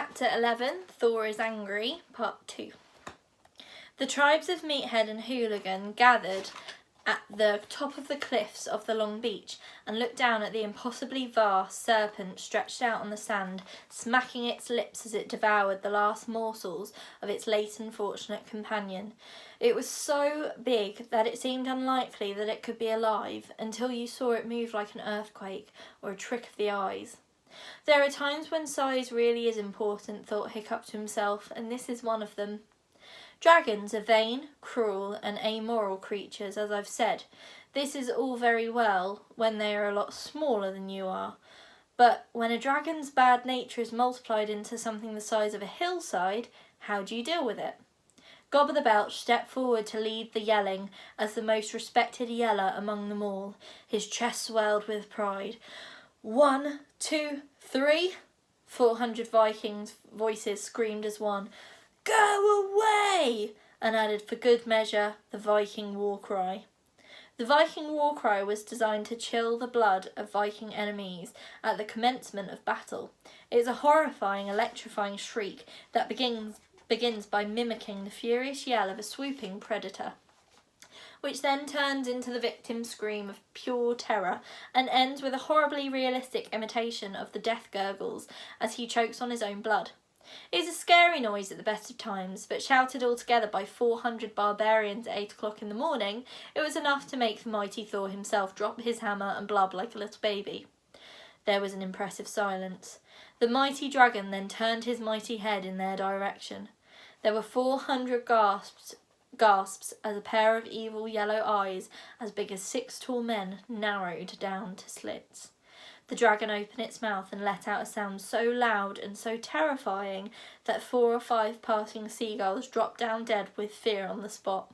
Chapter 11, Thor is Angry, Part 2. The tribes of Meathead and Hooligan gathered at the top of the cliffs of the long beach and looked down at the impossibly vast serpent stretched out on the sand, smacking its lips as it devoured the last morsels of its late unfortunate companion. It was so big that it seemed unlikely that it could be alive until you saw it move like an earthquake or a trick of the eyes. There are times when size really is important, thought Hiccup to himself, and this is one of them. Dragons are vain, cruel, and amoral creatures, as I've said. This is all very well when they are a lot smaller than you are, but when a dragon's bad nature is multiplied into something the size of a hillside, how do you deal with it? Gobber the Belch stepped forward to lead the yelling as the most respected yeller among them all. His chest swelled with pride. 1, 2, 3, 400 Vikings' voices screamed as one. Go away! And added for good measure the Viking war cry. The Viking war cry was designed to chill the blood of Viking enemies at the commencement of battle. It is a horrifying, electrifying shriek that begins by mimicking the furious yell of a swooping predator, which then turns into the victim's scream of pure terror and ends with a horribly realistic imitation of the death gurgles as he chokes on his own blood. It is a scary noise at the best of times, but shouted all together by 400 barbarians at 8 o'clock in the morning, it was enough to make the mighty Thor himself drop his hammer and blub like a little baby. There was an impressive silence. The mighty dragon then turned his mighty head in their direction. There were 400 gasps as a pair of evil yellow eyes as big as 6 tall men narrowed down to slits. The dragon opened its mouth and let out a sound so loud and so terrifying that 4 or 5 passing seagulls dropped down dead with fear on the spot.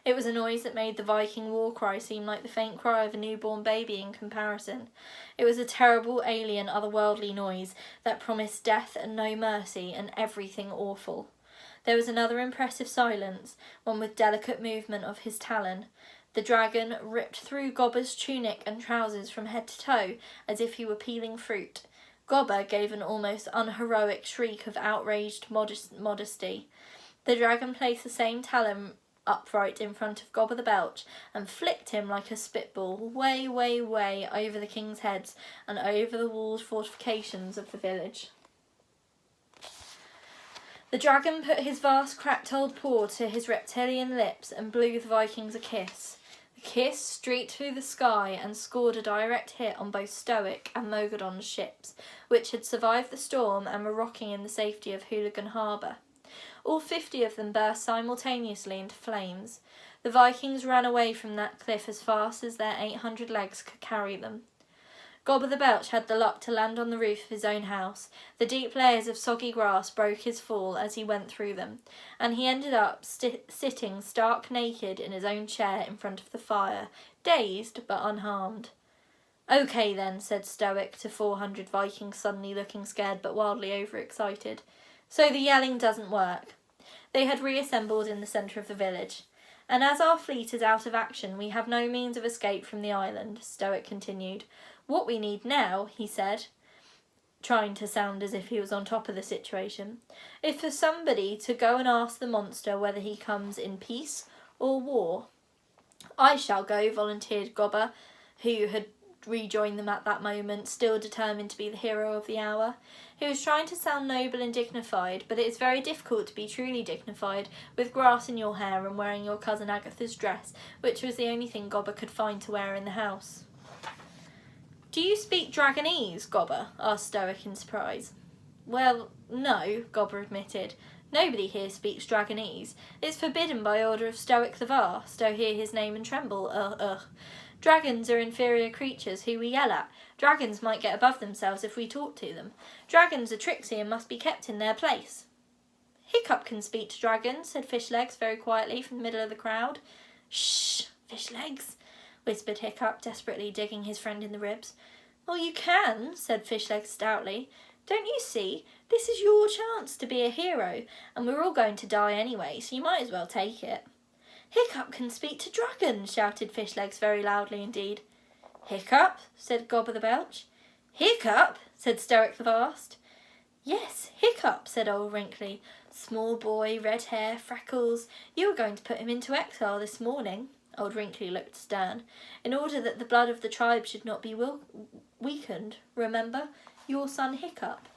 It was a noise that made the Viking war cry seem like the faint cry of a newborn baby in comparison. It was a terrible, alien, otherworldly noise that promised death and no mercy and everything awful. There was another impressive silence, one with delicate movement of his talon. The dragon ripped through Gobber's tunic and trousers from head to toe as if he were peeling fruit. Gobber gave an almost unheroic shriek of outraged modesty. The dragon placed the same talon upright in front of Gobber the Belch and flicked him like a spitball way, way, way over the king's heads and over the walled fortifications of the village. The dragon put his vast cracked old paw to his reptilian lips and blew the Vikings a kiss. The kiss streaked through the sky and scored a direct hit on both Stoic and Mogadon's ships, which had survived the storm and were rocking in the safety of Hooligan Harbour. All 50 of them burst simultaneously into flames. The Vikings ran away from that cliff as fast as their 800 legs could carry them. Gobber the Belch had the luck to land on the roof of his own house. The deep layers of soggy grass broke his fall as he went through them, and he ended up sitting stark naked in his own chair in front of the fire, dazed but unharmed. "Okay then," said Stoic to 400 Vikings suddenly looking scared but wildly overexcited. "So the yelling doesn't work." They had reassembled in the centre of the village. "And as our fleet is out of action, we have no means of escape from the island," Stoic continued. "What we need now," he said, trying to sound as if he was on top of the situation, "is for somebody to go and ask the monster whether he comes in peace or war." "I shall go," volunteered Gobber, who had rejoined them at that moment, still determined to be the hero of the hour. He was trying to sound noble and dignified, but it is very difficult to be truly dignified with grass in your hair and wearing your cousin Agatha's dress, which was the only thing Gobber could find to wear in the house. "Do you speak Dragonese, Gobber?" asked Stoic in surprise. "Well, no," Gobber admitted. "Nobody here speaks Dragonese. It's forbidden by order of Stoic the Vast. Oh, hear his name and tremble, Dragons are inferior creatures who we yell at. Dragons might get above themselves if we talk to them. Dragons are tricksy and must be kept in their place." "Hiccup can speak to dragons," said Fishlegs very quietly from the middle of the crowd. "Shh, Fishlegs," whispered Hiccup, desperately digging his friend in the ribs. "Oh, you can," said Fishlegs stoutly. "Don't you see? This is your chance to be a hero, and we're all going to die anyway, so you might as well take it." "Hiccup can speak to dragons," shouted Fishlegs very loudly indeed. "Hiccup?" said Gobber the Belch. "Hiccup?" said Stoic the Vast. Yes, Hiccup, said old Wrinkly. Small boy, red hair, freckles. You were going to put him into exile this morning. Old Wrinkly looked stern. In order that the blood of the tribe should not be weakened, remember? Your son Hiccup.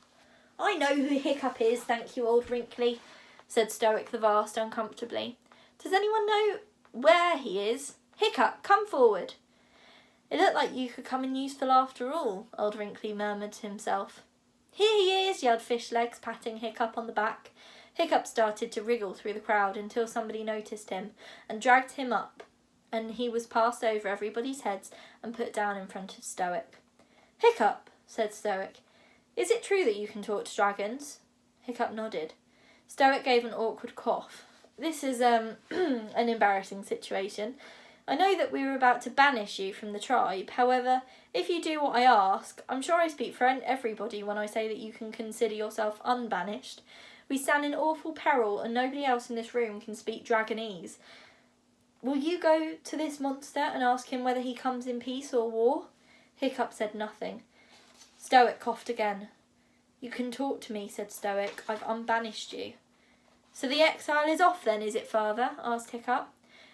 I know who Hiccup is, thank you, old Wrinkly, said Stoic the Vast uncomfortably. Does anyone know where he is? Hiccup, come forward. It looked like you could come in useful after all, old Wrinkly murmured to himself. Here he is, yelled Fishlegs, patting Hiccup on the back. Hiccup started to wriggle through the crowd until somebody noticed him and dragged him up, and he was passed over everybody's heads and put down in front of Stoic. Hiccup, said Stoic, is it true that you can talk to dragons? Hiccup nodded. Stoic gave an awkward cough. This is an embarrassing situation. I know that we were about to banish you from the tribe. However, if you do what I ask, I'm sure I speak for everybody when I say that you can consider yourself unbanished. We stand in awful peril and nobody else in this room can speak Dragonese. Will you go to this monster and ask him whether he comes in peace or war? Hiccup said nothing. Stoic coughed again. You can talk to me, said Stoic. I've unbanished you. So the exile is off then, is it, father? Asked Hiccup.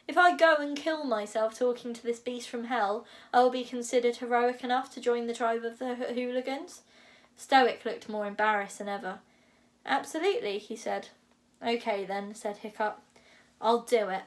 If I go and kill myself talking to this beast from hell, I will be considered heroic enough to join the tribe of the hooligans? Stoic looked more embarrassed than ever. Absolutely, he said. Okay then, said Hiccup. I'll do it.